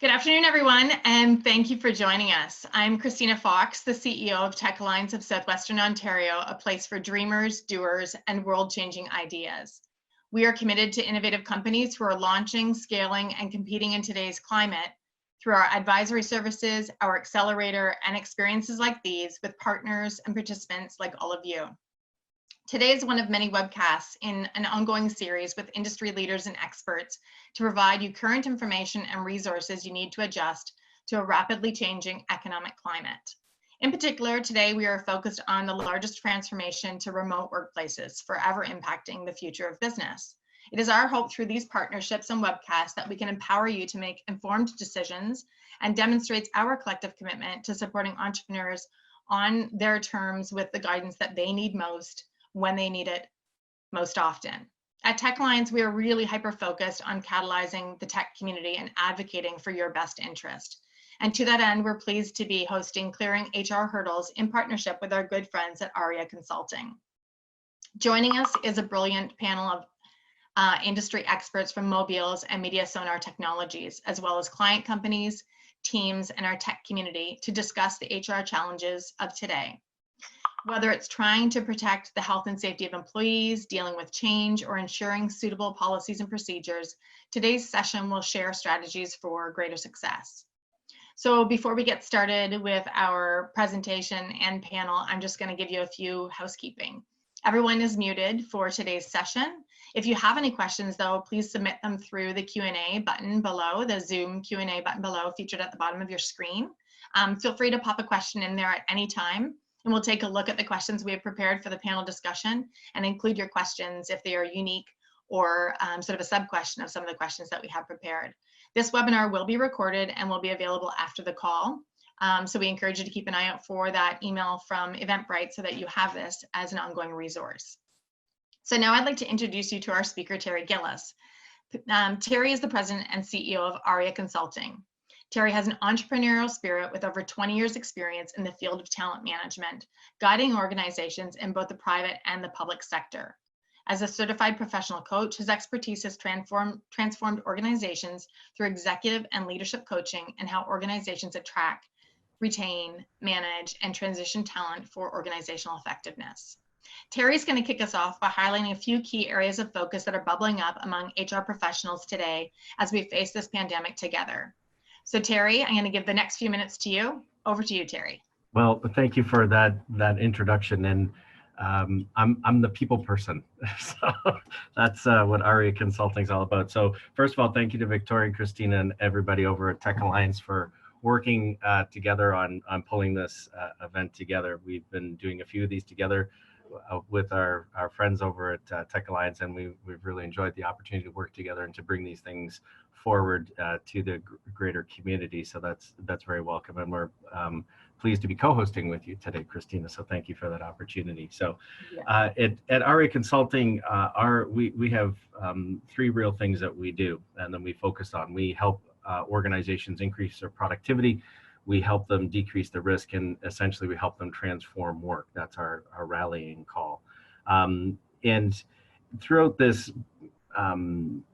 Good afternoon, everyone, and thank you for joining us. I'm Christina Fox, the CEO of TechAlliance of Southwestern Ontario, a place for dreamers, doers, and world-changing ideas. We are committed to innovative companies who are launching, scaling, and competing in today's climate through our advisory services, our accelerator, and experiences like these with partners and participants like all of you. Today is one of many webcasts in an ongoing series with industry leaders and experts to provide you current information and resources you need to adjust to a rapidly changing economic climate. In particular, today we are focused on the largest transformation to remote workplaces, forever impacting the future of business. It is our hope through these partnerships and webcasts that we can empower you to make informed decisions and demonstrates our collective commitment to supporting entrepreneurs on their terms with the guidance that they need most when they need it most often. At TechAlliance, we are really hyper-focused on catalyzing the tech community and advocating for your best interest. And to that end, we're pleased to be hosting Clearing HR Hurdles in partnership with our good friends at Ahria Consulting. Joining us is a brilliant panel of industry experts from Mobials and Media Sonar technologies, as well as client companies, teams, and our tech community to discuss the HR challenges of today. Whether it's trying to protect the health and safety of employees, dealing with change, or ensuring suitable policies and procedures, today's session will share strategies for greater success. So before we get started with our presentation and panel, I'm just going to give you a few housekeeping. Everyone is muted for today's session. If you have any questions, though, please submit them through the Q&A button below, the Zoom Q&A button below featured at the bottom of your screen. Feel free to pop a question in there at any time. And we'll take a look at the questions we have prepared for the panel discussion and include your questions if they are unique or sort of a sub-question of some of the questions that we have prepared. This webinar will be recorded and will be available after the call. So we encourage you to keep an eye out for that email from Eventbrite so that you have this as an ongoing resource. So now I'd like to introduce you to our speaker, Terry Gillis. Terry is the president and CEO of Ahria Consulting. Terry has an entrepreneurial spirit with over 20 years experience in the field of talent management, guiding organizations in both the private and the public sector. As a certified professional coach, his expertise has transformed organizations through executive and leadership coaching and how organizations attract, retain, manage, and transition talent for organizational effectiveness. Terry's going to kick us off by highlighting a few key areas of focus that are bubbling up among HR professionals today as we face this pandemic together. So Terry, I'm going to give the next few minutes to you. Over to you, Terry. Well, thank you for that introduction. And I'm the people person. So that's what Ahria Consulting is all about. So first of all, thank you to Victoria and Christina and everybody over at TechAlliance for working together on pulling this event together. We've been doing a few of these together with our friends over at TechAlliance, and we've really enjoyed the opportunity to work together and to bring these things forward to the greater community. So that's very welcome, and we're pleased to be co-hosting with you today, Christina. So thank you for that opportunity. So at Ahria Consulting, we have three real things that we do, and then we focus on. We help organizations increase their productivity. We help them decrease the risk, and essentially we help them transform work. That's our rallying call. And throughout this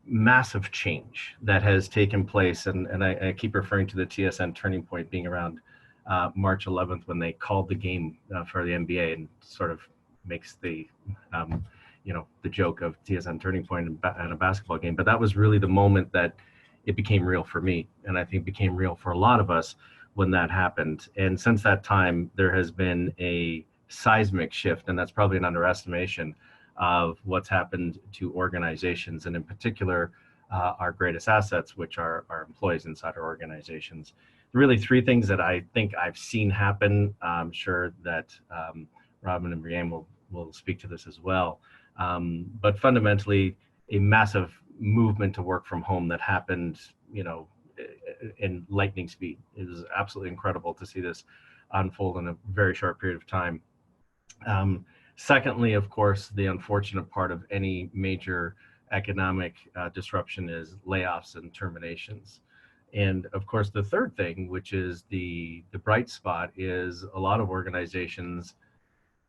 massive change that has taken place, and I keep referring to the TSN turning point being around March 11th when they called the game for the NBA, and sort of makes the the joke of TSN turning point in a basketball game. But that was really the moment that it became real for me, and I think became real for a lot of us when that happened. And since that time, there has been a seismic shift, and that's probably an underestimation of what's happened to organizations, and in particular, our greatest assets, which are our employees inside our organizations. Really three things that I think I've seen happen. I'm sure that Robin and Brianne will speak to this as well. But fundamentally, a massive movement to work from home that happened, in lightning speed. It was absolutely incredible to see this unfold in a very short period of time. Secondly, of course, the unfortunate part of any major economic disruption is layoffs and terminations. And of course, the third thing, which is the bright spot, is a lot of organizations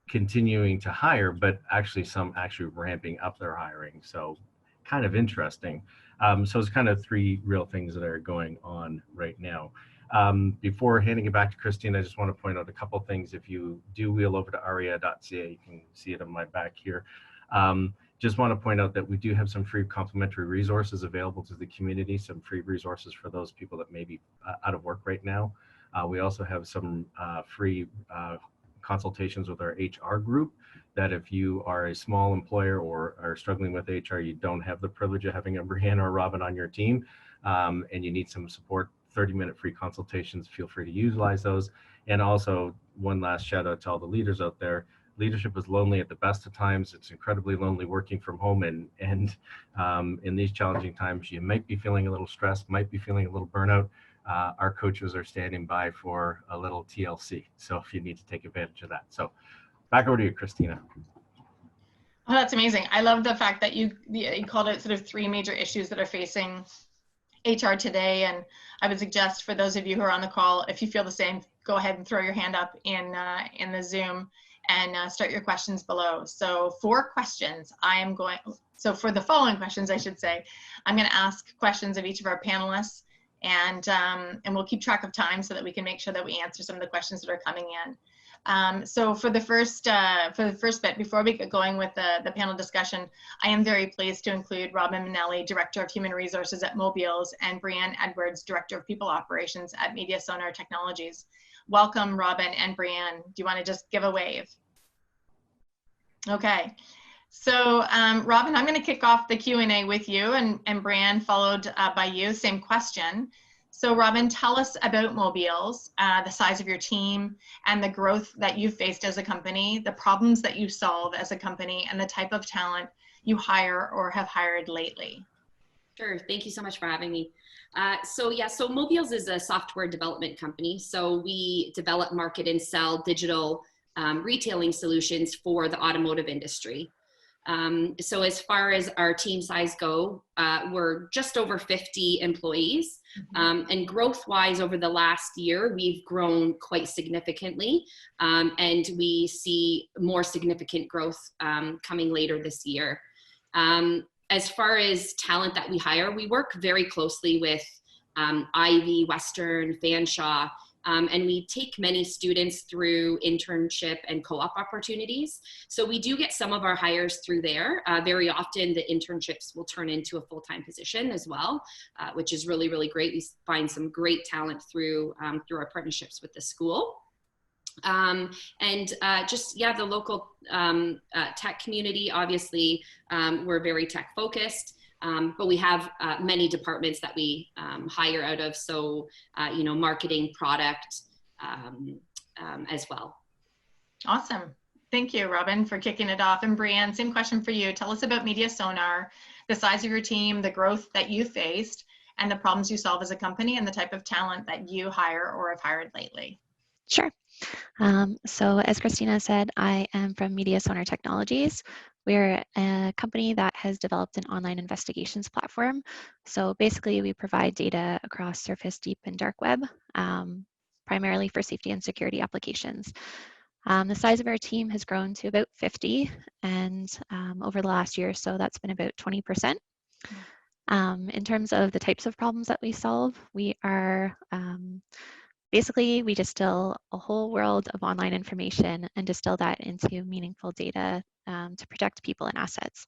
continuing to hire, but some actually ramping up their hiring. So kind of interesting. So it's kind of three real things that are going on right now. Before handing it back to Christine, I just want to point out a couple things. If you do wheel over to ahria.ca, you can see it on my back here. Just want to point out that we do have some free complimentary resources available to the community, some free resources for those people that may be out of work right now. We also have some free consultations with our HR group, that if you are a small employer or are struggling with HR, you don't have the privilege of having a Brianne or a Robin on your team, and you need some support, 30-minute free consultations, feel free to utilize those. And also, one last shout out to all the leaders out there. Leadership is lonely at the best of times. It's incredibly lonely working from home, and in these challenging times, you might be feeling a little stressed, might be feeling a little burnout. Our coaches are standing by for a little TLC. So if you need to take advantage of that. So back over to you, Christina. Oh, that's amazing. I love the fact that you called it sort of three major issues that are facing HR today. And I would suggest for those of you who are on the call, if you feel the same, go ahead and throw your hand up in the Zoom and start your questions below. So for questions, for the following questions, I should say, I'm going to ask questions of each of our panelists, and we'll keep track of time so that we can make sure that we answer some of the questions that are coming in. So for the first bit, before we get going with the panel discussion, I am very pleased to include Robin Minielly, Director of Human Resources at Mobials, and Brianne Edwards, Director of People Operations at Media Sonar Technologies. Welcome, Robin and Brianne. Do you want to just give a wave? Okay. So Robin, I'm going to kick off the Q&A with you, and Brianne, followed by you, same question. So Robin, tell us about Mobials, the size of your team, and the growth that you've faced as a company, the problems that you solve as a company, and the type of talent you hire or have hired lately. Sure, thank you so much for having me. So Mobials is a software development company. So we develop, market, and sell digital retailing solutions for the automotive industry. So as far as our team size go, we're just over 50 employees. And growth-wise, over the last year, we've grown quite significantly. And we see more significant growth coming later this year. As far as talent that we hire, we work very closely with Ivy, Western, Fanshawe, and we take many students through internship and co-op opportunities. So we do get some of our hires through there. Very often the internships will turn into a full-time position as well, which is really, really great. We find some great talent through our partnerships with the school. The local tech community, obviously, we're very tech focused, but we have many departments that we hire out of. So, marketing, product, as well. Awesome. Thank you, Robin, for kicking it off. And Brianne, same question for you. Tell us about Media Sonar, the size of your team, the growth that you faced, and the problems you solve as a company, and the type of talent that you hire or have hired lately. Sure. So as Christina said, I am from Media Sonar Technologies. We're a company that has developed an online investigations platform. So basically we provide data across surface, deep, and dark web, primarily for safety and security applications. The size of our team has grown to about 50, and over the last year or so, that's been about 20%. In terms of the types of problems that we solve, we are basically, we distill a whole world of online information and distill that into meaningful data to protect people and assets.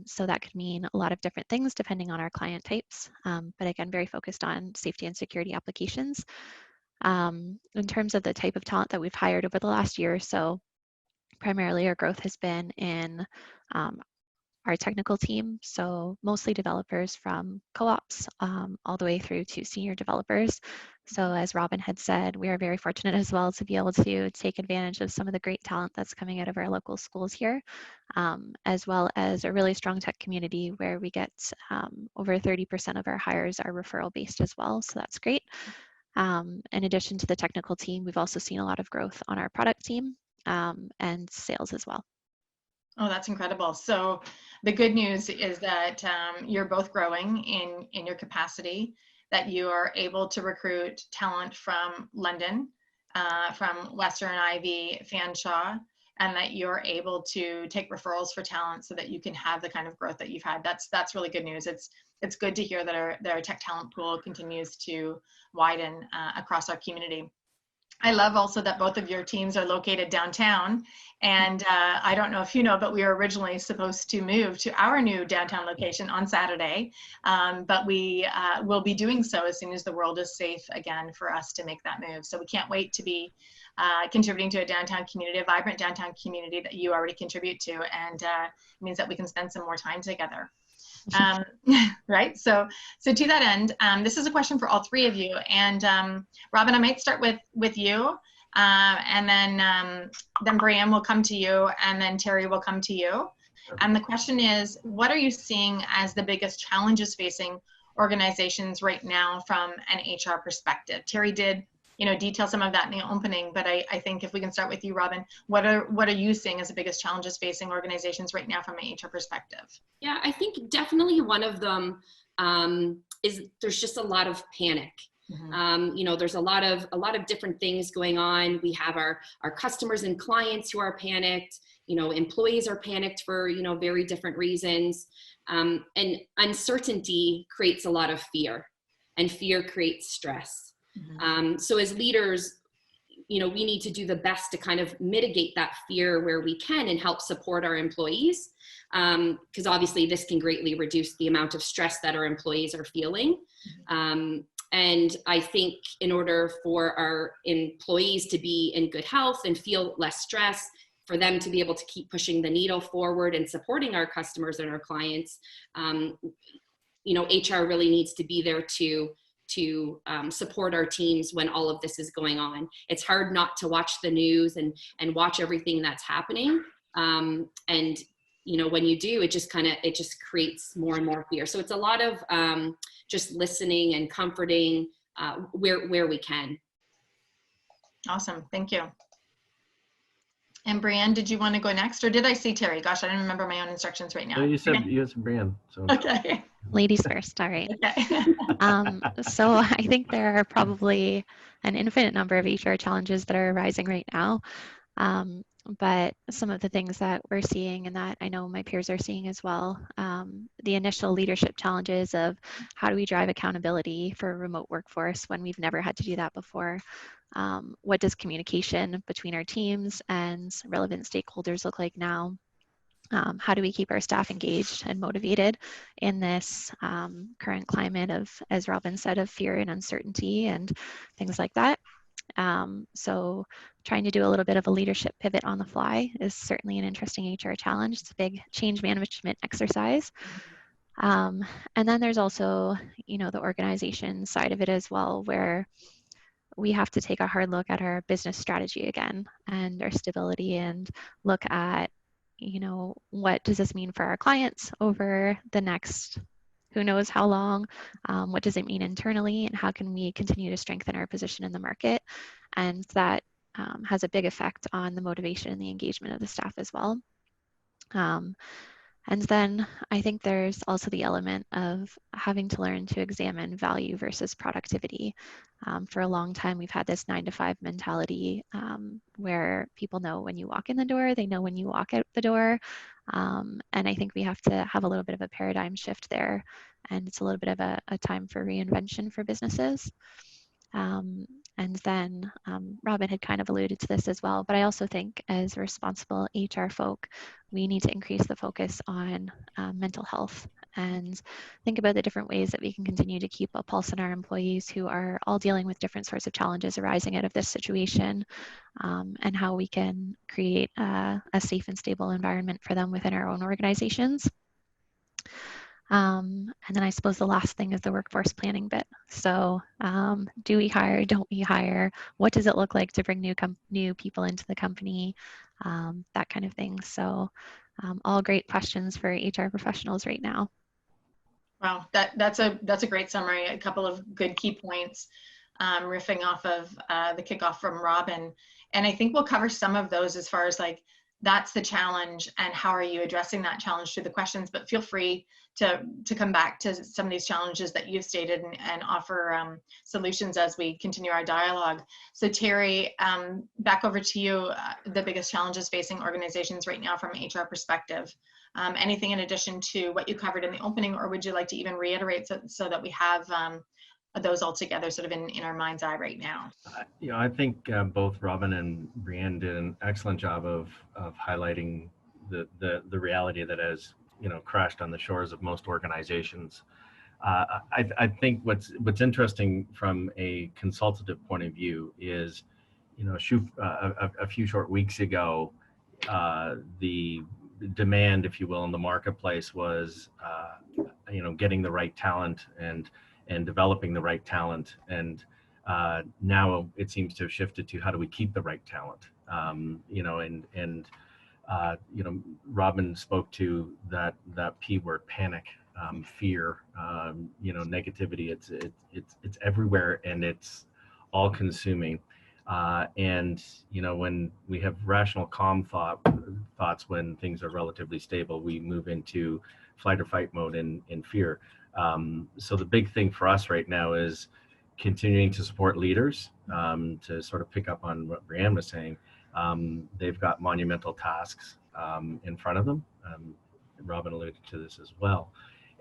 So that could mean a lot of different things depending on our client types, but again, very focused on safety and security applications. In terms of the type of talent that we've hired over the last year or so, primarily our growth has been in our technical team, so mostly developers from co-ops all the way through to senior developers. So as Robin had said, we are very fortunate as well to be able to take advantage of some of the great talent that's coming out of our local schools here, as well as a really strong tech community where we get over 30% of our hires are referral based as well, so that's great. In addition to the technical team, we've also seen a lot of growth on our product team and sales as well. Oh, that's incredible. So the good news is that you're both growing in your capacity, that you are able to recruit talent from London, from Western, Ivy, Fanshawe, and that you're able to take referrals for talent so that you can have the kind of growth that you've had. That's really good news. It's good to hear that our tech talent pool continues to widen across our community. I love also that both of your teams are located downtown. And I don't know if you know, but we were originally supposed to move to our new downtown location on Saturday. But we will be doing so as soon as the world is safe again for us to make that move. So we can't wait to be contributing to a downtown community, a vibrant downtown community that you already contribute to. And it means that we can spend some more time together. Right. So to that end, this is a question for all three of you. And Robin, I might start with you, and then Brianne will come to you, and then Terry will come to you. And the question is, what are you seeing as the biggest challenges facing organizations right now from an HR perspective? Terry did, detail some of that in the opening, but I think if we can start with you, Robin, what are you seeing as the biggest challenges facing organizations right now from an HR perspective? Yeah, I think definitely one of them is there's just a lot of panic. Mm-hmm. There's a lot of different things going on. We have our customers and clients who are panicked. Employees are panicked for very different reasons, and uncertainty creates a lot of fear, and fear creates stress. Mm-hmm. So as leaders, we need to do the best to kind of mitigate that fear where we can and help support our employees, because obviously this can greatly reduce the amount of stress that our employees are feeling. Mm-hmm. And I think in order for our employees to be in good health and feel less stress, for them to be able to keep pushing the needle forward and supporting our customers and our clients, HR really needs to be there to support our teams when all of this is going on. It's hard not to watch the news and watch everything that's happening. And when you do, it just creates more and more fear. So it's a lot of just listening and comforting where we can. Awesome, thank you. And Brianne, did you want to go next, or did I see Terry? Gosh, I don't remember my own instructions right now. No, you said Brianne. So. Okay. Ladies first. All right. Okay. So I think there are probably an infinite number of HR challenges that are arising right now. But some of the things that we're seeing, and that I know my peers are seeing as well, the initial leadership challenges of how do we drive accountability for a remote workforce when we've never had to do that before? What does communication between our teams and relevant stakeholders look like now? How do we keep our staff engaged and motivated in this current climate of, as Robin said, of fear and uncertainty and things like that? So trying to do a little bit of a leadership pivot on the fly is certainly an interesting HR challenge. It's a big change management exercise. And then there's also, the organization side of it as well, where we have to take a hard look at our business strategy again and our stability and look at, what does this mean for our clients over the next who knows how long? What does it mean internally, and how can we continue to strengthen our position in the market? And that has a big effect on the motivation and the engagement of the staff as well. And then I think there's also the element of having to learn to examine value versus productivity. For a long time, we've had this 9-to-5 mentality where people know when you walk in the door, they know when you walk out the door. And I think we have to have a little bit of a paradigm shift there. And it's a little bit of a time for reinvention for businesses. And then Robin had kind of alluded to this as well, but I also think as responsible HR folk, we need to increase the focus on mental health and think about the different ways that we can continue to keep a pulse on our employees who are all dealing with different sorts of challenges arising out of this situation, and how we can create a safe and stable environment for them within our own organizations. And then I suppose the last thing is the workforce planning bit. So do we hire, don't we hire? What does it look like to bring new people into the company? That kind of thing. So all great questions for HR professionals right now. Wow, that's a great summary. A couple of good key points, riffing off of the kickoff from Robin. And I think we'll cover some of those as far as like that's the challenge, and how are you addressing that challenge through the questions. But feel free to come back to some of these challenges that you've stated, and offer solutions as we continue our dialogue. So Terry, back over to you. The biggest challenges facing organizations right now from an HR perspective. Anything in addition to what you covered in the opening, or would you like to even reiterate so that we have those all together sort of in our mind's eye right now? I think both Robin and Brianne did an excellent job of highlighting the reality that has crashed on the shores of most organizations. I think what's interesting from a consultative point of view is, a few short weeks ago, the demand, if you will, in the marketplace was, getting the right talent and developing the right talent. And now it seems to have shifted to how do we keep the right talent? Robin spoke to that P word, panic, fear, negativity. It's everywhere, and it's all consuming. And when we have rational, calm thoughts when things are relatively stable, we move into flight or fight mode in fear. So the big thing for us right now is continuing to support leaders, to sort of pick up on what Brianne was saying. They've got monumental tasks in front of them. Robin alluded to this as well.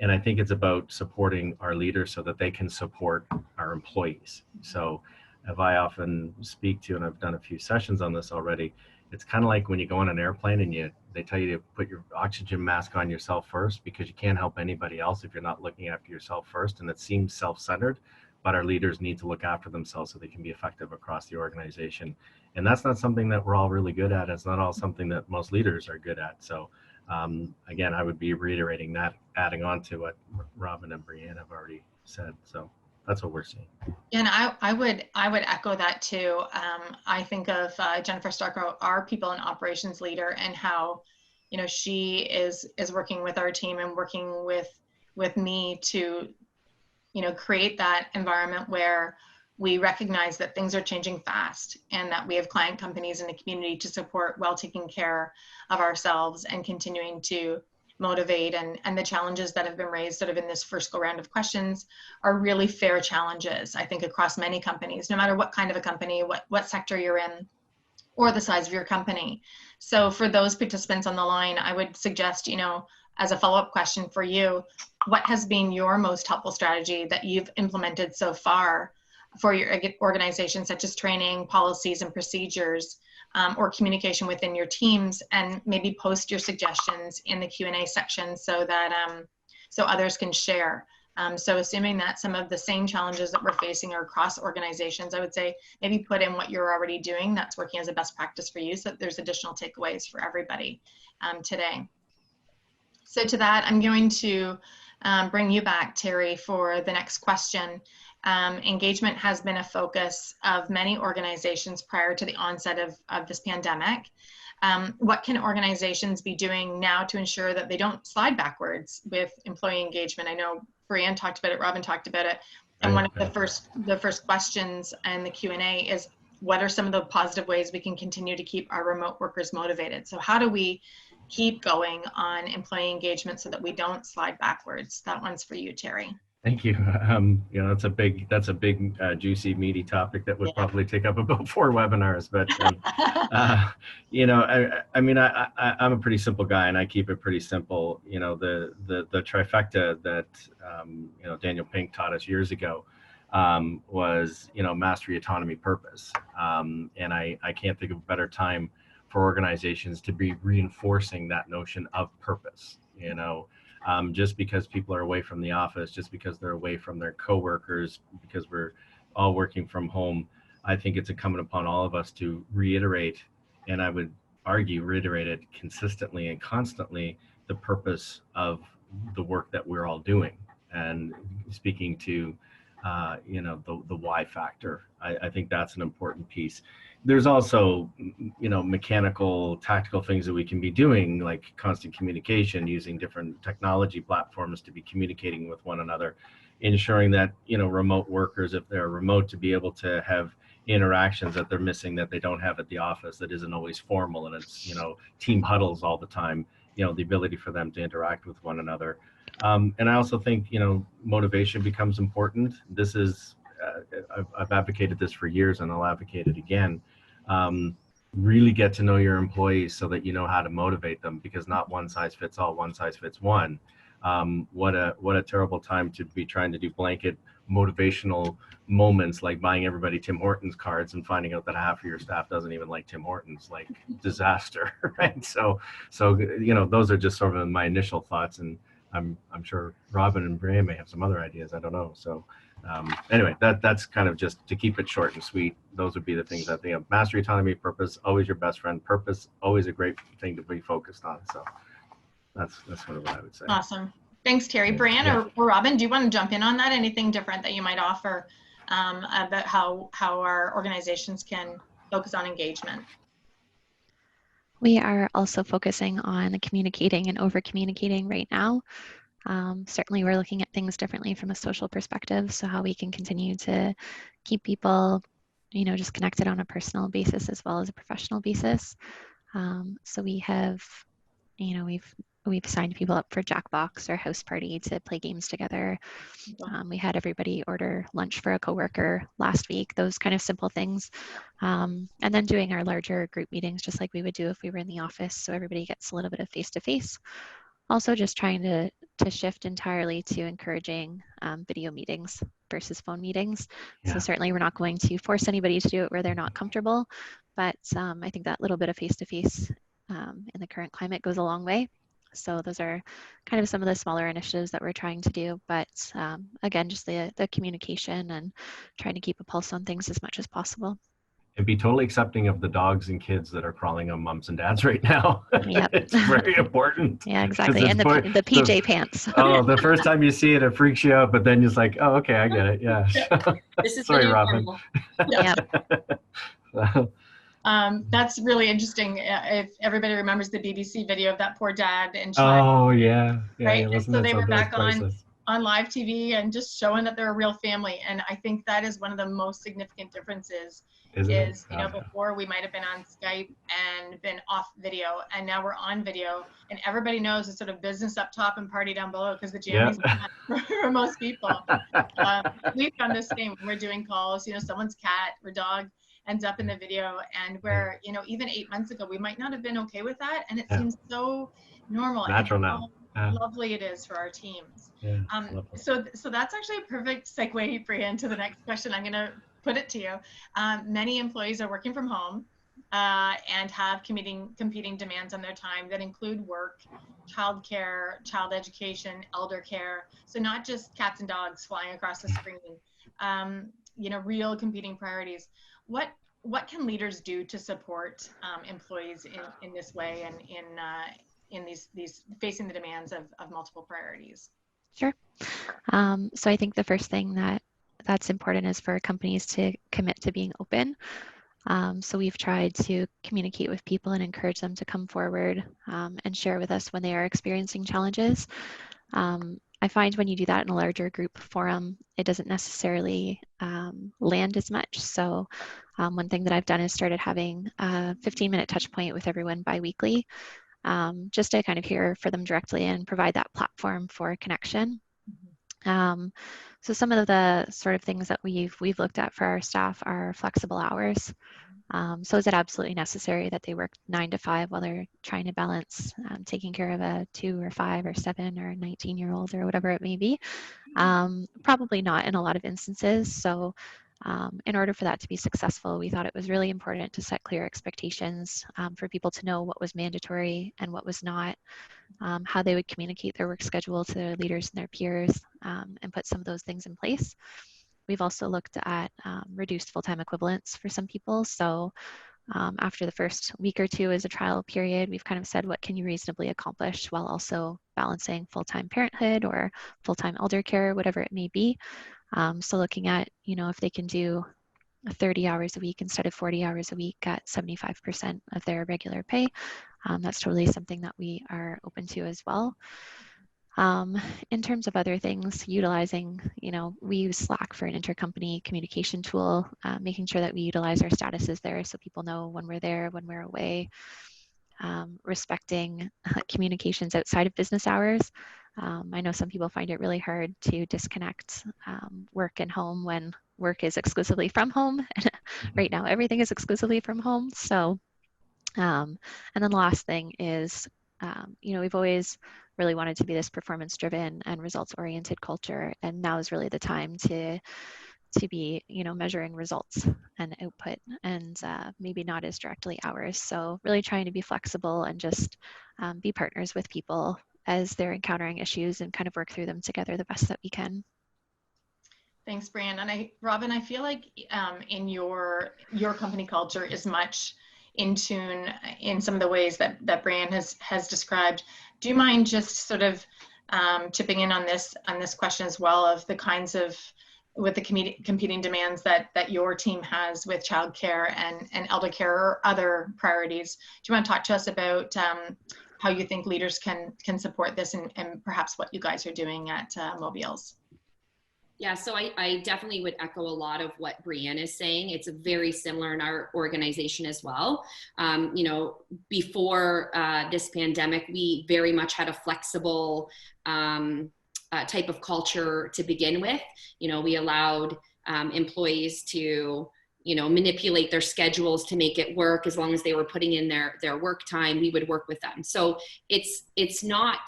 And I think it's about supporting our leaders so that they can support our employees. So if I often speak to, and I've done a few sessions on this already, it's kind of like when you go on an airplane and they tell you to put your oxygen mask on yourself first, because you can't help anybody else if you're not looking after yourself first. And it seems self-centered, but our leaders need to look after themselves so they can be effective across the organization. And that's not something that we're all really good at. It's not all something that most leaders are good at. So again, I would be reiterating that, adding on to what Robin and Brianne have already said. So that's what we're seeing. And I would echo that too. I think of Jennifer Starko, our people and operations leader, and how, she is working with our team and working with me to, create that environment where we recognize that things are changing fast, and that we have client companies in the community to support while taking care of ourselves and continuing to motivate. And the challenges that have been raised sort of in this first go round of questions are really fair challenges, I think, across many companies, no matter what kind of a company, what sector you're in, or the size of your company. So for those participants on the line, I would suggest, as a follow-up question for you, what has been your most helpful strategy that you've implemented so far for your organization, such as training, policies, and procedures, or communication within your teams? And maybe post your suggestions in the Q&A section so that so others can share. So assuming that some of the same challenges that we're facing are across organizations, I would say maybe put in what you're already doing that's working as a best practice for you, so that there's additional takeaways for everybody today. So to that, I'm going to bring you back, Terry, for the next question. Engagement has been a focus of many organizations prior to the onset of this pandemic. What can organizations be doing now to ensure that they don't slide backwards with employee engagement? I know Brianne talked about it, Robin talked about it, and one of the first questions in the Q&A is, what are some of the positive ways we can continue to keep our remote workers motivated? So how do we keep going on employee engagement so that we don't slide backwards? That one's for you, Terry. Thank you. That's a big, juicy, meaty topic that would probably take up about 4 webinars. But I'm a pretty simple guy, and I keep it pretty simple. The trifecta that Daniel Pink taught us years ago was mastery, autonomy, purpose. And I can't think of a better time for organizations to be reinforcing that notion of purpose. Just because people are away from the office, just because they're away from their coworkers, because we're all working from home, I think it's incumbent upon all of us to reiterate, and I would argue reiterate it consistently and constantly, the purpose of the work that we're all doing. And speaking to the why factor, I think that's an important piece. There's also, mechanical, tactical things that we can be doing, like constant communication, using different technology platforms to be communicating with one another, ensuring that, remote workers, if they're remote, to be able to have interactions that they're missing that they don't have at the office, that isn't always formal, and it's, you know, team huddles all the time, you know, the ability for them to interact with one another. And I also think, you know, motivation becomes important. This is, I've advocated this for years, and I'll advocate it again. Really get to know your employees so that you know how to motivate them, because not one size fits all, one size fits one. What a terrible time to be trying to do blanket motivational moments like buying everybody Tim Hortons cards and finding out that half of your staff doesn't even like Tim Hortons. Like, disaster, right? So you know, those are just sort of my initial thoughts, and I'm sure Robin and Brianne may have some other ideas. I don't know. So anyway, that's kind of just to keep it short and sweet. Those would be the things I think of. Mastery, autonomy, purpose, always your best friend. Purpose, always a great thing to be focused on. So that's sort of what I would say. Awesome. Thanks, Terry. Brianne or Robin, do you want to jump in on that? Anything different that you might offer about how our organizations can focus on engagement? We are also focusing on communicating and over communicating right now. Certainly we're looking at things differently from a social perspective, so how we can continue to keep people, you know, just connected on a personal basis as well as a professional basis. So we have, you know, we've signed people up for Jackbox or House Party to play games together. We had everybody order lunch for a coworker last week, those kind of simple things. And then doing our larger group meetings, just like we would do if we were in the office, so everybody gets a little bit of face-to-face. Also just trying to shift entirely to encouraging video meetings versus phone meetings. Yeah. So certainly we're not going to force anybody to do it where they're not comfortable, but I think that little bit of face-to-face in the current climate goes a long way. So those are kind of some of the smaller initiatives that we're trying to do. But again, just the communication and trying to keep a pulse on things as much as possible. And be totally accepting of the dogs and kids that are crawling on moms and dads right now. Yep. It's very important. Yeah, exactly. And the PJ pants. Oh, the first time you see it, it freaks you out, but then you're like, oh, okay, I get it. Yeah. This is Sorry, the new Robin. normal. That's really interesting. If everybody remembers the BBC video of that poor dad and child. Oh yeah, right. Yeah, And so they were back priceless. on live TV and just showing that they're a real family. And I think that is one of the most significant differences. Is you know, before we might have been on Skype and been off video, and now we're on video, and everybody knows it's sort of business up top and party down below, because the jammies for most people. We've done the same when we're doing calls. You know, someone's cat or dog ends up in the video, and where, you know, even 8 months ago we might not have been okay with that, and it seems so normal, natural now. Lovely it is for our teams. Yeah, so that's actually a perfect segue, Brianne, to the next question. I'm going to put it to you. Many employees are working from home and have competing demands on their time that include work, childcare, child education, elder care. So not just cats and dogs flying across the screen. You know, real competing priorities. What can leaders do to support employees in this way and in these facing the demands of multiple priorities? Sure. So I think the first thing that's important is for companies to commit to being open. So we've tried to communicate with people and encourage them to come forward and share with us when they are experiencing challenges. I find when you do that in a larger group forum, it doesn't necessarily land as much. So one thing that I've done is started having a 15-minute touch point with everyone bi-weekly, just to kind of hear for them directly and provide that platform for connection. So some of the sort of things that we've looked at for our staff are flexible hours. So is it absolutely necessary that they work 9 to 5 while they're trying to balance taking care of a 2 or 5 or 7 or 19-year-old or whatever it may be? Probably not in a lot of instances. So in order for that to be successful, we thought it was really important to set clear expectations for people to know what was mandatory and what was not, how they would communicate their work schedule to their leaders and their peers, and put some of those things in place. We've also looked at reduced full-time equivalents for some people. So after the first week or two as a trial period, we've kind of said, what can you reasonably accomplish while also balancing full-time parenthood or full-time elder care, whatever it may be. So looking at, you know, if they can do 30 hours a week instead of 40 hours a week at 75% of their regular pay, that's totally something that we are open to as well. In terms of other things, utilizing, we use Slack for an intercompany communication tool, making sure that we utilize our statuses there so people know when we're there, when we're away, respecting communications outside of business hours. I know some people find it really hard to disconnect work and home when work is exclusively from home. Right now, everything is exclusively from home. So, and then the last thing is, we've always really wanted to be this performance-driven and results-oriented culture, and now is really the time to be, measuring results and output, and maybe not as directly hours. So really trying to be flexible and just be partners with people as they're encountering issues and kind of work through them together the best that we can. Thanks, Brianne. And Robin, I feel like in your company culture is much in tune in some of the ways that Brianne has described. Do you mind just sort of chipping in on this question as well, of the kinds of, with the competing demands that your team has with childcare and elder care or other priorities? Do you want to talk to us about how you think leaders can support this, and perhaps what you guys are doing at Mobials? Yeah, so I definitely would echo a lot of what Brianne is saying. It's very similar in our organization as well. Before this pandemic, we very much had a flexible type of culture to begin with. We allowed employees to, manipulate their schedules to make it work. As long as they were putting in their work time, we would work with them. So it's not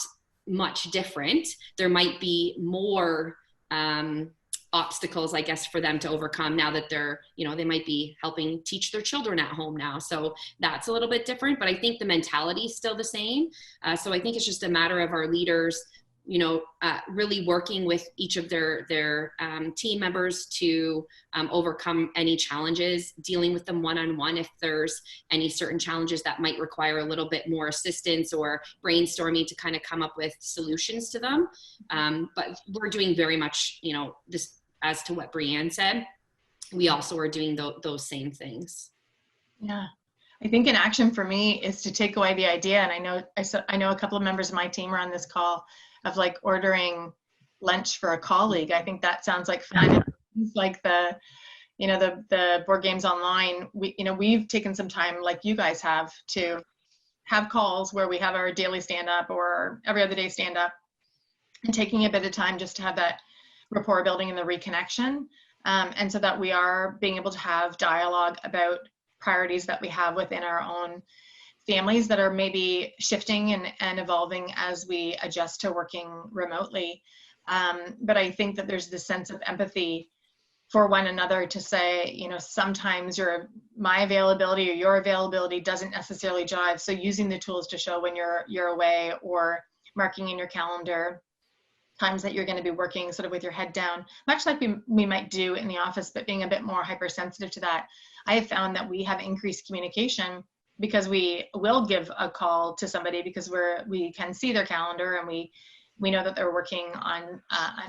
much different. There might be more obstacles, I guess, for them to overcome now that they're, they might be helping teach their children at home now. So that's a little bit different, but I think the mentality is still the same. So I think it's just a matter of our leaders, really working with each of their team members to overcome any challenges, dealing with them one-on-one if there's any certain challenges that might require a little bit more assistance or brainstorming to kind of come up with solutions to them. But we're doing very much, this, as to what Brianne said, we also are doing those same things. Yeah. I think an action for me is to take away the idea, and I know a couple of members of my team are on this call, of like ordering lunch for a colleague. I think that sounds like fun. It's like the board games online. We've taken some time, like you guys have, to have calls where we have our daily stand up or every other day stand up, and taking a bit of time just to have that rapport building and the reconnection. And so that we are being able to have dialogue about priorities that we have within our own families that are maybe shifting and evolving as we adjust to working remotely. But I think that there's this sense of empathy for one another to say, sometimes my availability or your availability doesn't necessarily jive. So using the tools to show when you're away, or marking in your calendar times that you're going to be working sort of with your head down, much like we might do in the office, but being a bit more hypersensitive to that. I have found that we have increased communication because we will give a call to somebody because we can see their calendar, and we know that they're working on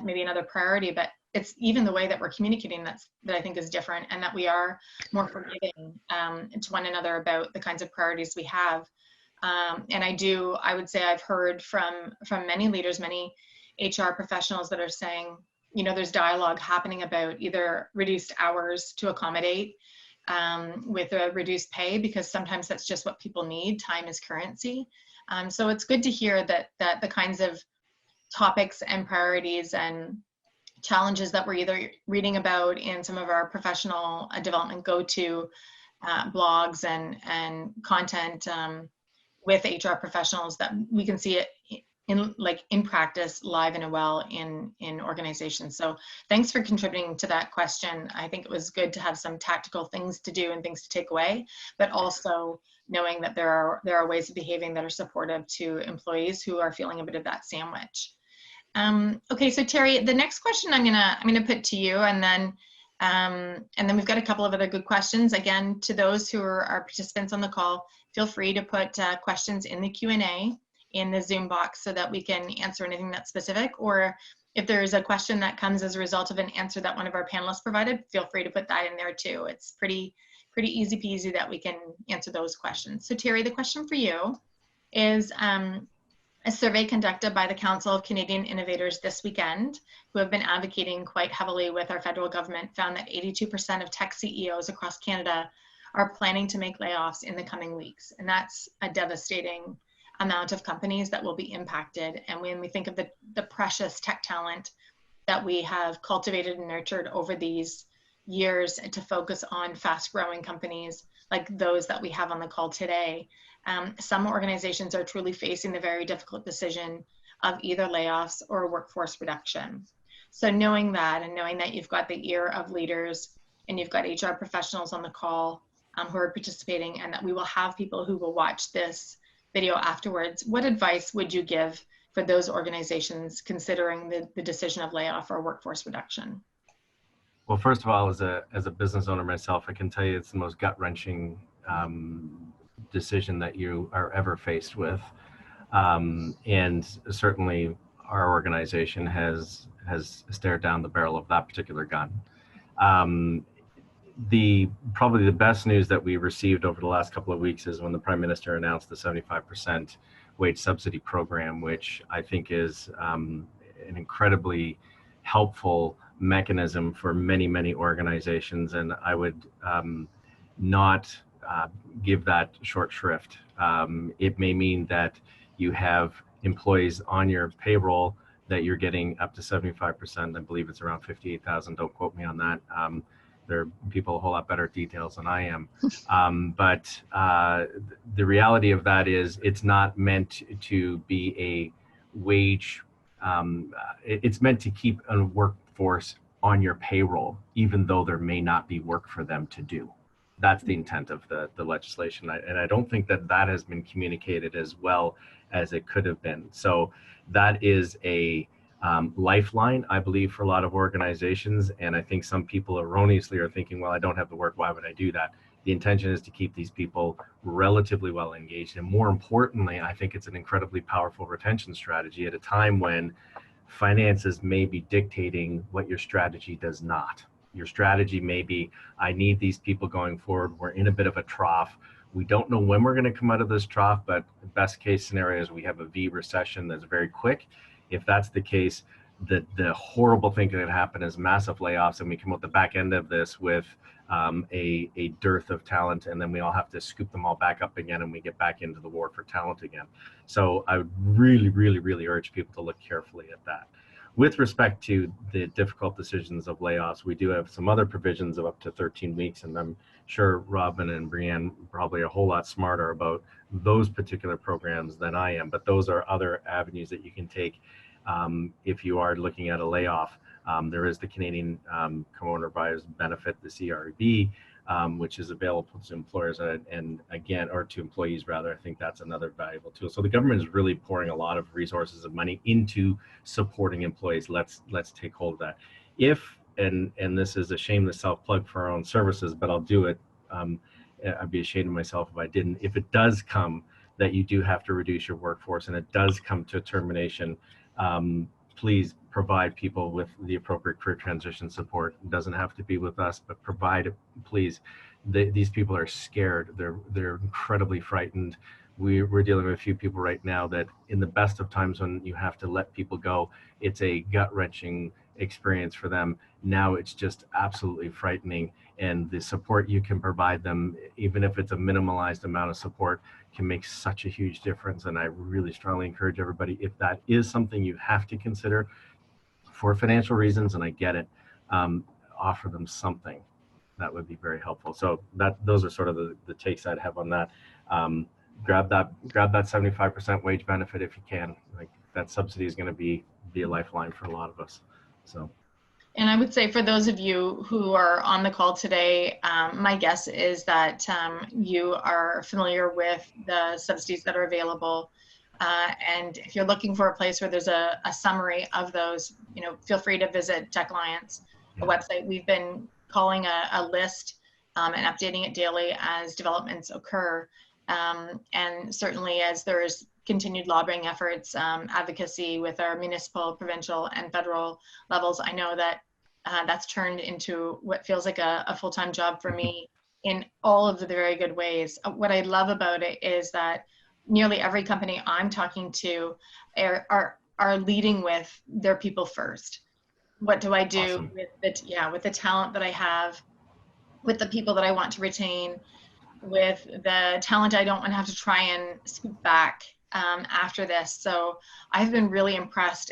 maybe another priority, but it's even the way that we're communicating that I think is different, and that we are more forgiving to one another about the kinds of priorities we have. And I would say I've heard from many leaders, many HR professionals that are saying, there's dialogue happening about either reduced hours to accommodate with a reduced pay, because sometimes that's just what people need. Time is currency. So it's good to hear that the kinds of topics and priorities and challenges that we're either reading about in some of our professional development go-to blogs and content with HR professionals, that we can see it in practice, live and well in organizations. So thanks for contributing to that question. I think it was good to have some tactical things to do and things to take away, but also knowing that there are ways of behaving that are supportive to employees who are feeling a bit of that sandwich. Okay, so Terry, the next question I'm gonna put to you, and then we've got a couple of other good questions. Again, to those who are our participants on the call, feel free to put questions in the Q&A in the Zoom box so that we can answer anything that's specific, or if there's a question that comes as a result of an answer that one of our panelists provided, feel free to put that in there too. It's pretty easy peasy that we can answer those questions. So Terry, the question for you is, A survey conducted by the Council of Canadian Innovators this weekend, who have been advocating quite heavily with our federal government, found that 82% of tech CEOs across Canada are planning to make layoffs in the coming weeks. And that's a devastating amount of companies that will be impacted. And when we think of the precious tech talent that we have cultivated and nurtured over these years to focus on fast growing companies like those that we have on the call today, some organizations are truly facing the very difficult decision of either layoffs or workforce reduction. So knowing that, and knowing that you've got the ear of leaders and you've got HR professionals on the call who are participating, and that we will have people who will watch this video afterwards, what advice would you give for those organizations considering the decision of layoff or workforce reduction? Well, first of all, as a business owner myself, I can tell you it's the most gut-wrenching decision that you are ever faced with. And certainly our organization has stared down the barrel of that particular gun. Probably the best news that we received over the last couple of weeks is when the Prime Minister announced the 75% wage subsidy program, which I think is an incredibly helpful mechanism for many, many organizations. And I would not give that short shrift. It may mean that you have employees on your payroll that you're getting up to 75%. I believe it's around 58,000. Don't quote me on that. There are people a whole lot better at details than I am. But the reality of that is it's not meant to be a wage. It's meant to keep a workforce on your payroll, even though there may not be work for them to do. That's the intent of the legislation. And I don't think that that has been communicated as well as it could have been. So that is a lifeline, I believe, for a lot of organizations. And I think some people erroneously are thinking, well, I don't have the work, why would I do that? The intention is to keep these people relatively well engaged. And more importantly, I think it's an incredibly powerful retention strategy at a time when finances may be dictating what your strategy does not. Your strategy may be, I need these people going forward. We're in a bit of a trough. We don't know when we're going to come out of this trough, but the best case scenario is we have a V recession that's very quick. If that's the case, the horrible thing that could happen is massive layoffs, and we come out the back end of this with a dearth of talent, and then we all have to scoop them all back up again, and we get back into the war for talent again. So I would really, really, really urge people to look carefully at that. With respect to the difficult decisions of layoffs, we do have some other provisions of up to 13 weeks, and I'm sure Robin and Brianne probably a whole lot smarter about those particular programs than I am, but those are other avenues that you can take if you are looking at a layoff. There is the Canadian Coronavirus Benefit, the CRB, which is available to employers and again, or to employees rather. I think that's another valuable tool. So the government is really pouring a lot of resources and money into supporting employees. Let's take hold of that. If, and this is a shameless self-plug for our own services, but I'll do it. I'd be ashamed of myself if I didn't. If it does come that you do have to reduce your workforce and it does come to termination, please provide people with the appropriate career transition support. It doesn't have to be with us, but provide it, please. These people are scared. They're incredibly frightened. We're dealing with a few people right now that in the best of times when you have to let people go, it's a gut-wrenching experience for them. Now it's just absolutely frightening. And the support you can provide them, even if it's a minimalized amount of support, can make such a huge difference. And I really strongly encourage everybody, if that is something you have to consider for financial reasons, and I get it, offer them something. That would be very helpful. So those are sort of the takes I'd have on that. Grab that 75% wage benefit if you can. Like, that subsidy is going to be a lifeline for a lot of us. So. And I would say for those of you who are on the call today, my guess is that you are familiar with the subsidies that are available. And if you're looking for a place where there's a summary of those, feel free to visit TechAlliance, a website. We've been calling a list and updating it daily as developments occur. And certainly as there's continued lobbying efforts, advocacy with our municipal, provincial, and federal levels, I know that that's turned into what feels like a full-time job for me in all of the very good ways. What I love about it is that nearly every company I'm talking to are leading with their people first. What do I do Awesome. with the talent that I have, with the people that I want to retain, with the talent I don't want to have to try and scoop back after this. So I've been really impressed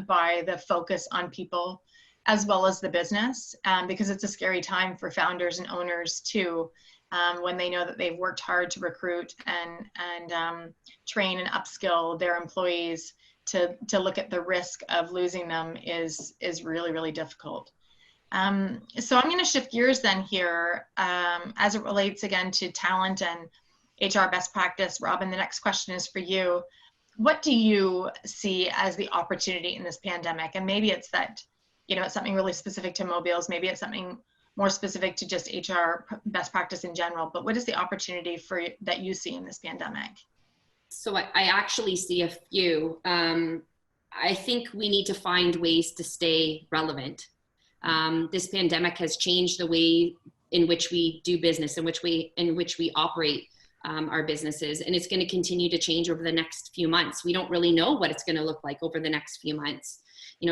by the focus on people as well as the business, because it's a scary time for founders and owners too, when they know that they've worked hard to recruit and train and upskill their employees. To look at the risk of losing them is really, really difficult. So I'm going to shift gears then here as it relates again to talent and HR best practice. Robin, the next question is for you. What do you see as the opportunity in this pandemic? And maybe it's that, it's something really specific to Mobials. Maybe it's something more specific to just HR best practice in general. But what is the opportunity that you see in this pandemic? So I actually see a few. I think we need to find ways to stay relevant. This pandemic has changed the way in which we do business, in which we operate our businesses, and it's going to continue to change over the next few months. We don't really know what it's going to look like over the next few months.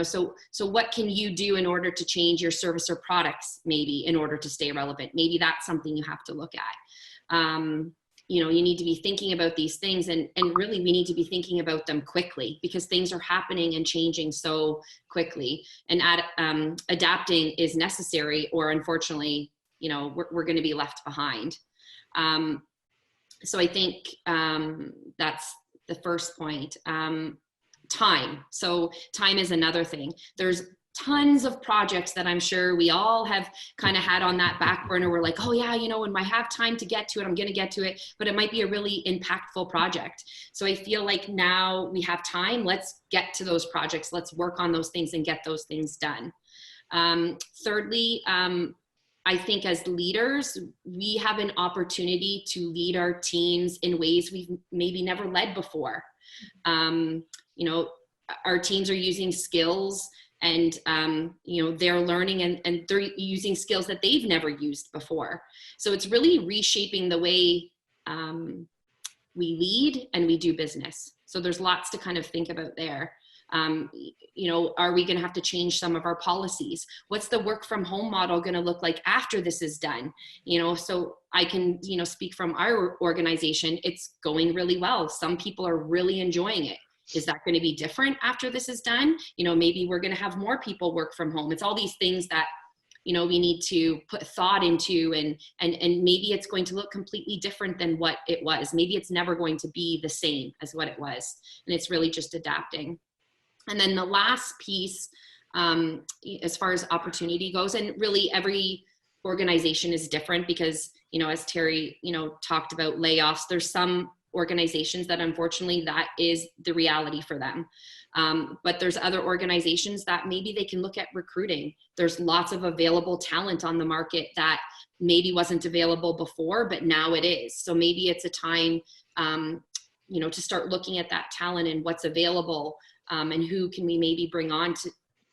So what can you do in order to change your service or products, maybe in order to stay relevant? Maybe that's something you have to look at. You need to be thinking about these things, and really we need to be thinking about them quickly, because things are happening and changing so quickly, and adapting is necessary, or unfortunately, we're going to be left behind. So I think that's the first point. Time. So time is another thing. There's tons of projects that I'm sure we all have kind of had on that back burner. We're like, oh yeah, when I have time to get to it, I'm going to get to it, but it might be a really impactful project. So I feel like now we have time. Let's get to those projects. Let's work on those things and get those things done. Thirdly, I think as leaders, we have an opportunity to lead our teams in ways we've maybe never led before. Our teams are using skills and they're learning and they're using skills that they've never used before. So it's really reshaping the way we lead and we do business. So there's lots to kind of think about there. Are we going to have to change some of our policies? What's the work from home model going to look like after this is done? So I can, speak from our organization. It's going really well. Some people are really enjoying it. Is that going to be different after this is done? Maybe we're going to have more people work from home. It's all these things that, we need to put thought into, and maybe it's going to look completely different than what it was. Maybe it's never going to be the same as what it was. And it's really just adapting. And then the last piece, as far as opportunity goes, and really every organization is different because, as Terry, talked about layoffs, there's some organizations that unfortunately that is the reality for them. But there's other organizations that maybe they can look at recruiting. There's lots of available talent on the market that maybe wasn't available before, but now it is. So maybe it's a time, to start looking at that talent and what's available, and who can we maybe bring on to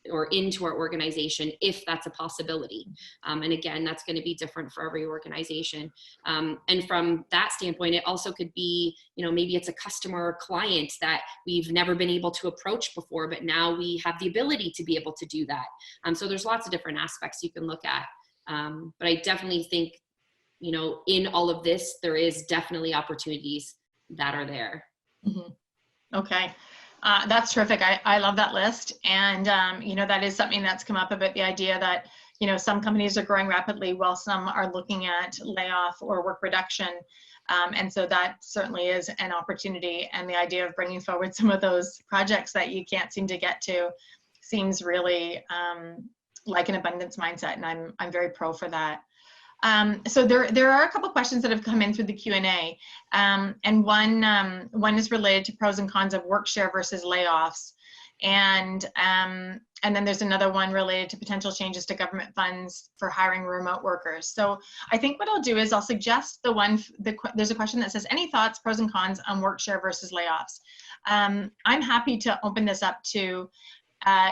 or into our organization if that's a possibility. And again, that's going to be different for every organization. And from that standpoint, it also could be, maybe it's a customer or client that we've never been able to approach before, but now we have the ability to be able to do that. So there's lots of different aspects you can look at. But I definitely think, in all of this, there is definitely opportunities that are there. Mm-hmm. Okay. That's terrific. I love that list. And, that is something that's come up about the idea that, some companies are growing rapidly while some are looking at layoff or work reduction. And so that certainly is an opportunity. And the idea of bringing forward some of those projects that you can't seem to get to seems really like an abundance mindset. And I'm very pro for that. So there are a couple questions that have come in through the Q&A, and one is related to pros and cons of work share versus layoffs, and then there's another one related to potential changes to government funds for hiring remote workers. So I think what I'll do is I'll suggest there's a question that says, any thoughts, pros and cons on work share versus layoffs? I'm happy to open this up to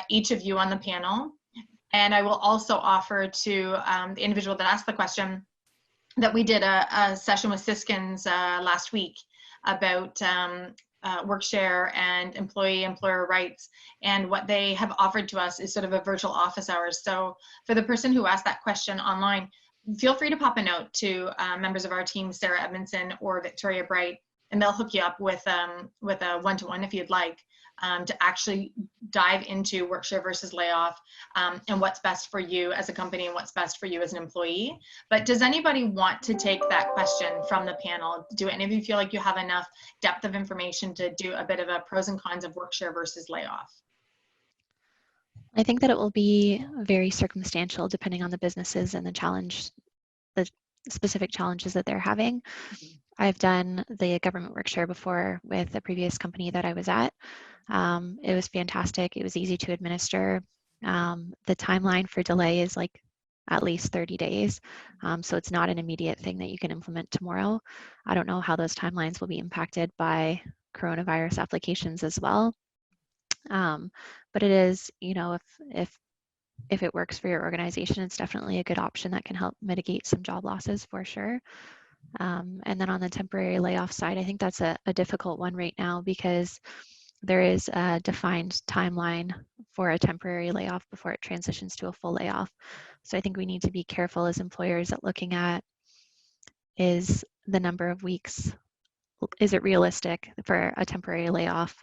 each of you on the panel. And I will also offer to the individual that asked the question that we did a session with Siskins last week about work-share and employee-employer rights. And what they have offered to us is sort of a virtual office hours. So for the person who asked that question online, feel free to pop a note to members of our team, Sarah Edmondson or Victoria Bright, and they'll hook you up with a one-to-one if you'd like, to actually dive into work-share versus layoff, and what's best for you as a company and what's best for you as an employee. But does anybody want to take that question from the panel? Do any of you feel like you have enough depth of information to do a bit of a pros and cons of work-share versus layoff? I think that it will be very circumstantial depending on the businesses and the specific challenges that they're having. I've done the government work-share before with a previous company that I was at. It was fantastic. It was easy to administer. The timeline for delay is like at least 30 days. So it's not an immediate thing that you can implement tomorrow. I don't know how those timelines will be impacted by coronavirus applications as well. But it is, you know, if it works for your organization, it's definitely a good option that can help mitigate some job losses for sure. And then on the temporary layoff side, I think that's a difficult one right now because there is a defined timeline for a temporary layoff before it transitions to a full layoff. So I think we need to be careful as employers at looking at, is the number of weeks, is it realistic for a temporary layoff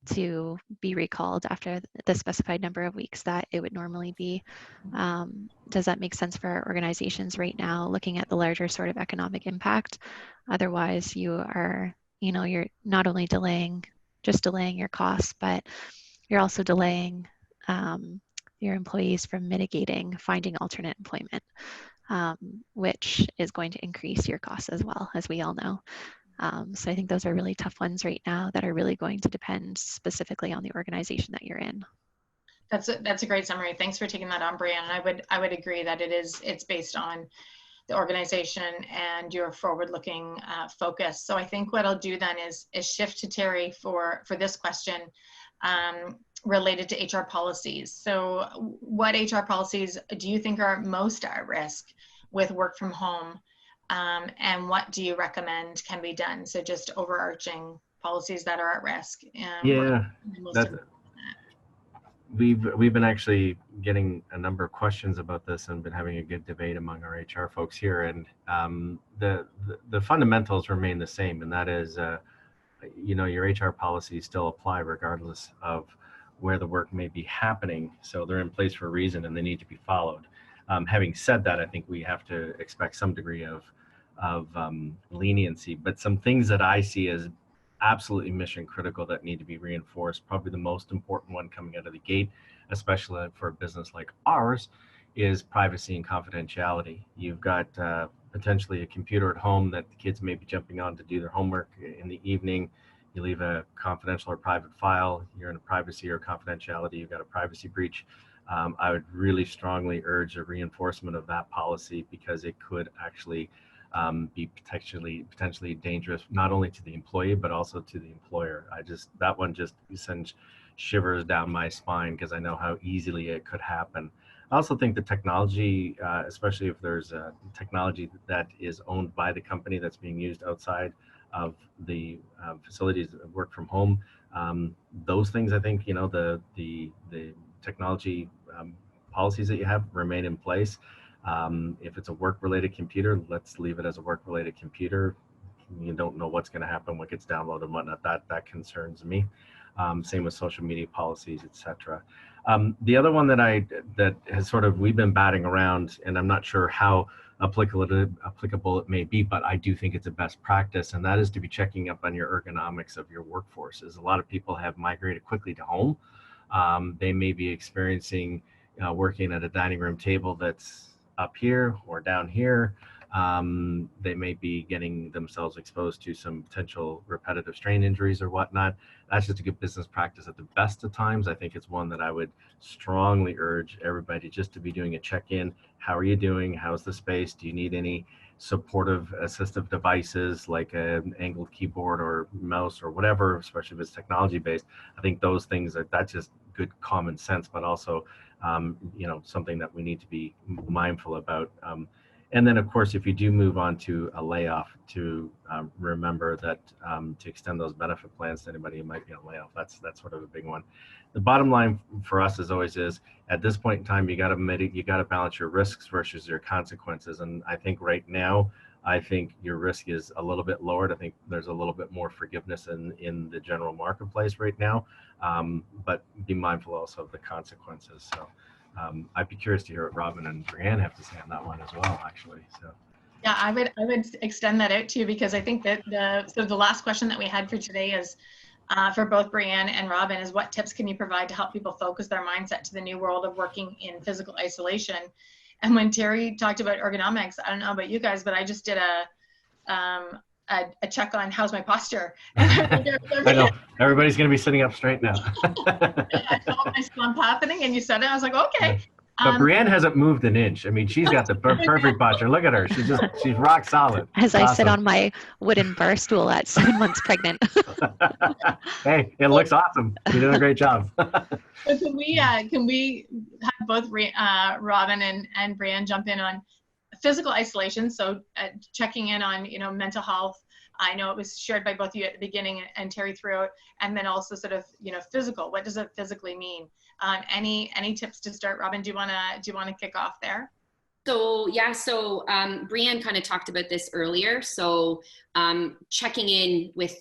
to be recalled after the specified number of weeks that it would normally be? Does that make sense for our organizations right now, looking at the larger sort of economic impact? Otherwise, you are, you know, you're not only delaying your costs, but you're also delaying your employees from finding alternate employment, which is going to increase your costs as well, as we all know. So I think those are really tough ones right now that are really going to depend specifically on the organization that you're in. That's a great summary. Thanks for taking that on, Brianne. I would agree that it's based on the organization and your forward-looking focus. So I think what I'll do then is shift to Terry for this question related to HR policies. So what HR policies do you think are most at risk with work from home? And what do you recommend can be done? So just overarching policies that are at risk. Yeah, we've been actually getting a number of questions about this and been having a good debate among our HR folks here. And the fundamentals remain the same, and that is, you know, your HR policies still apply regardless of where the work may be happening. So they're in place for a reason, and they need to be followed. Having said that, I think we have to expect some degree of leniency, but some things that I see as absolutely mission critical that need to be reinforced. Probably the most important one coming out of the gate, especially for a business like ours, is privacy and confidentiality. You've got potentially a computer at home that the kids may be jumping on to do their homework in the evening. You leave a confidential or private file, you're in a privacy or confidentiality, you've got a privacy breach. I would really strongly urge a reinforcement of that policy, because it could actually be potentially dangerous, not only to the employee, but also to the employer. That one just sends shivers down my spine, because I know how easily it could happen. I also think the technology, especially if there's a technology that is owned by the company that's being used outside of the facilities that work from home, those things, I think, you know, the technology policies that you have remain in place. If it's a work-related computer, let's leave it as a work-related computer. You don't know what's going to happen, what gets downloaded and whatnot. That concerns me. Same with social media policies, etc. The other one that has sort of, we've been batting around, and I'm not sure how applicable it may be, but I do think it's a best practice, and that is to be checking up on your ergonomics of your workforces. A lot of people have migrated quickly to home. They may be experiencing working at a dining room table that's up here or down here. They may be getting themselves exposed to some potential repetitive strain injuries or whatnot. That's just a good business practice at the best of times. I think it's one that I would strongly urge everybody just to be doing a check-in. How are you doing? How's the space? Do you need any supportive assistive devices like an angled keyboard or mouse or whatever, especially if it's technology based? I think those things, that's just good common sense, but also you know, something that we need to be mindful about. And then, of course, if you do move on to a layoff, to remember that to extend those benefit plans to anybody who might be on layoff. That's sort of a big one. The bottom line for us is always is, at this point in time, you got to balance your risks versus your consequences. And I think right now, I think your risk is a little bit lowered. I think there's a little bit more forgiveness in the general marketplace right now, but be mindful also of the consequences. So I'd be curious to hear what Robin and Brianne have to say on that one as well, actually. So. Yeah, I would extend that out to you, because I think that the last question that we had for today is for both Brianne and Robin is, what tips can you provide to help people focus their mindset to the new world of working in physical isolation? And when Terry talked about ergonomics, I don't know about you guys, but I just did a check on how's my posture. I know everybody's going to be sitting up straight now. I felt my slump happening, and you said it. I was like, okay. But Brianne hasn't moved an inch. I mean, she's got the perfect posture. Look at her. She's rock solid. As I sit on my wooden bar stool at 7 months pregnant. Hey, it looks awesome. You're doing a great job. So can we have both Robin and Brianne jump in on physical isolation? So checking in on, mental health. I know it was shared by both of you at the beginning and Terry throughout, and then also sort of, physical. What does it physically mean? Any tips to start? Robin, do you want to kick off there? So Brianne kind of talked about this earlier. So checking in with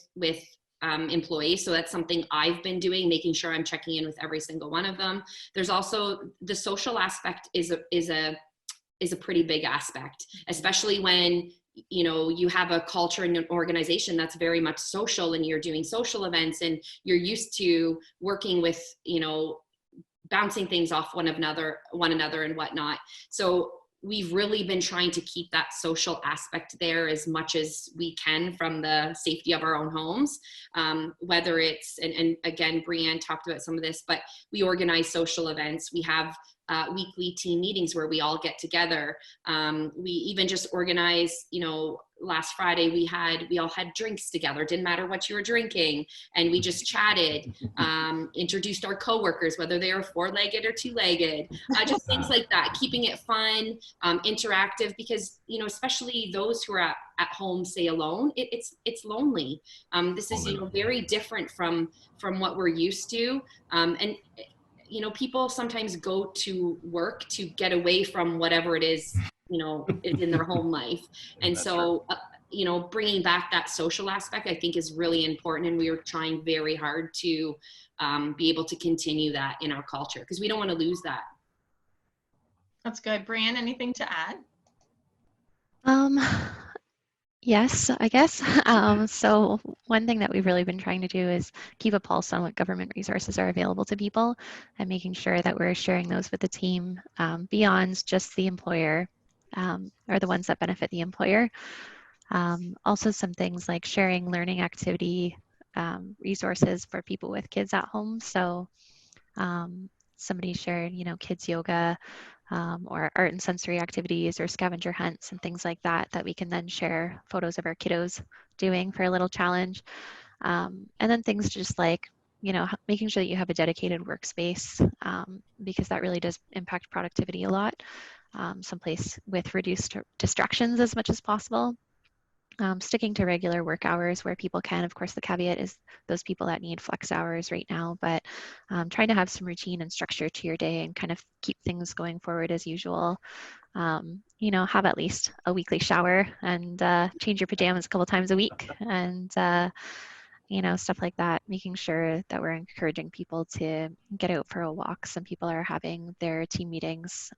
employees. So that's something I've been doing, making sure I'm checking in with every single one of them. There's also the social aspect is a pretty big aspect, especially when you have a culture in an organization that's very much social, and you're doing social events, and you're used to working with, bouncing things off one another and whatnot. So we've really been trying to keep that social aspect there as much as we can from the safety of our own homes. Whether it's, and again, Brianne talked about some of this, but we organize social events. We have weekly team meetings where we all get together. We even just organized, last Friday we all had drinks together. Didn't matter what you were drinking, and we just chatted. Introduced our coworkers, whether they were 4-legged or 2-legged. Just things like that, keeping it fun, interactive, because especially those who are at home, say alone, it's lonely. This is very different from what we're used to, and people sometimes go to work to get away from whatever it is, is in their home life. And so, bringing back that social aspect, I think, is really important. And we are trying very hard to be able to continue that in our culture, because we don't want to lose that. That's good. Brianne, anything to add? Yes, I guess. So one thing that we've really been trying to do is keep a pulse on what government resources are available to people, and making sure that we're sharing those with the team beyond just the employer, or the ones that benefit the employer. Also some things like sharing learning activity resources for people with kids at home. So somebody shared, kids yoga, or art and sensory activities, or scavenger hunts and things like that we can then share photos of our kiddos doing for a little challenge. And then things just like, making sure that you have a dedicated workspace, because that really does impact productivity a lot. Someplace with reduced distractions as much as possible. Sticking to regular work hours where people can. Of course, the caveat is those people that need flex hours right now, but trying to have some routine and structure to your day and kind of keep things going forward as usual. Have at least a weekly shower and change your pajamas a couple times a week, and stuff like that. Making sure that we're encouraging people to get out for a walk. Some people are having their team meetings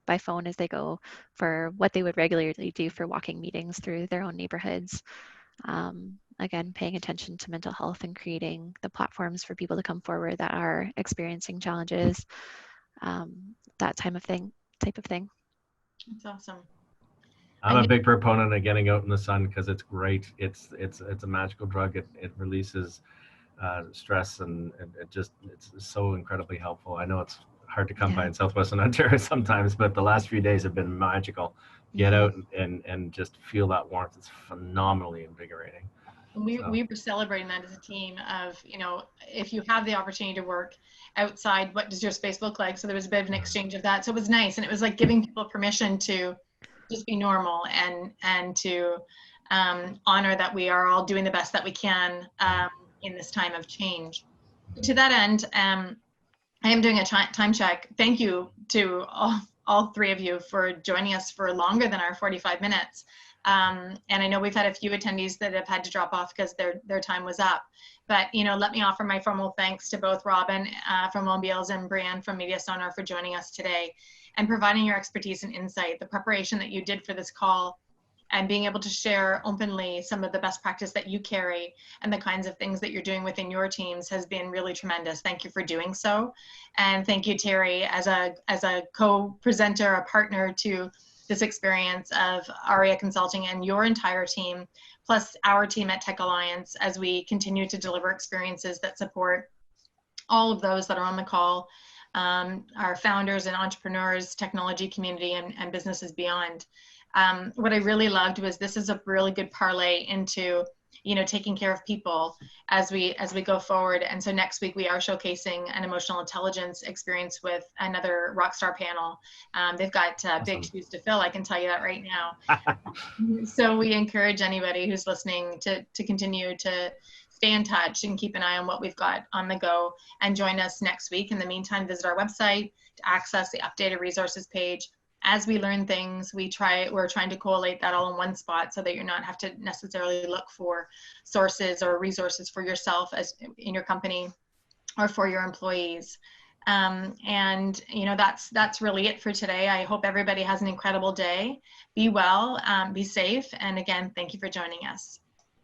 by phone as they go for what they would regularly do for walking meetings through their own neighborhoods. Again, paying attention to mental health and creating the platforms for people to come forward that are experiencing challenges, that type of thing. That's awesome. I'm a big proponent of getting out in the sun, because it's great. It's a magical drug. It releases stress, and it's so incredibly helpful. I know it's hard to come by in Southwestern Ontario sometimes, but the last few days have been magical. Get out and just feel that warmth. It's phenomenally invigorating. We were celebrating that as a team of, if you have the opportunity to work outside, what does your space look like? So there was a bit of an exchange of that. So it was nice. And it was like giving people permission to just be normal and to honor that we are all doing the best that we can in this time of change. To that end, I am doing a time check. Thank you to all three of you for joining us for longer than our 45 minutes. And I know we've had a few attendees that have had to drop off because their time was up. But let me offer my formal thanks to both Robin from Mobials and Brianne from Media Sonar for joining us today and providing your expertise and insight. The preparation that you did for this call and being able to share openly some of the best practice that you carry and the kinds of things that you're doing within your teams has been really tremendous. Thank you for doing so. And thank you, Terry, as a co-presenter, a partner to this experience of Ahria Consulting and your entire team, plus our team at TechAlliance, as we continue to deliver experiences that support all of those that are on the call, our founders and entrepreneurs, technology community, and businesses beyond. What I really loved was this is a really good parlay into, taking care of people as we go forward. And so next week we are showcasing an emotional intelligence experience with another Rockstar panel. They've got big shoes to fill, I can tell you that right now. So we encourage anybody who's listening to continue to stay in touch and keep an eye on what we've got on the go and join us next week. In the meantime, visit our website to access the updated resources page. As we learn things, we're trying to collate that all in one spot so that you're not have to necessarily look for sources or resources for yourself as in your company or for your employees. And that's really it for today. I hope everybody has an incredible day. Be well, be safe, and again, thank you for joining us.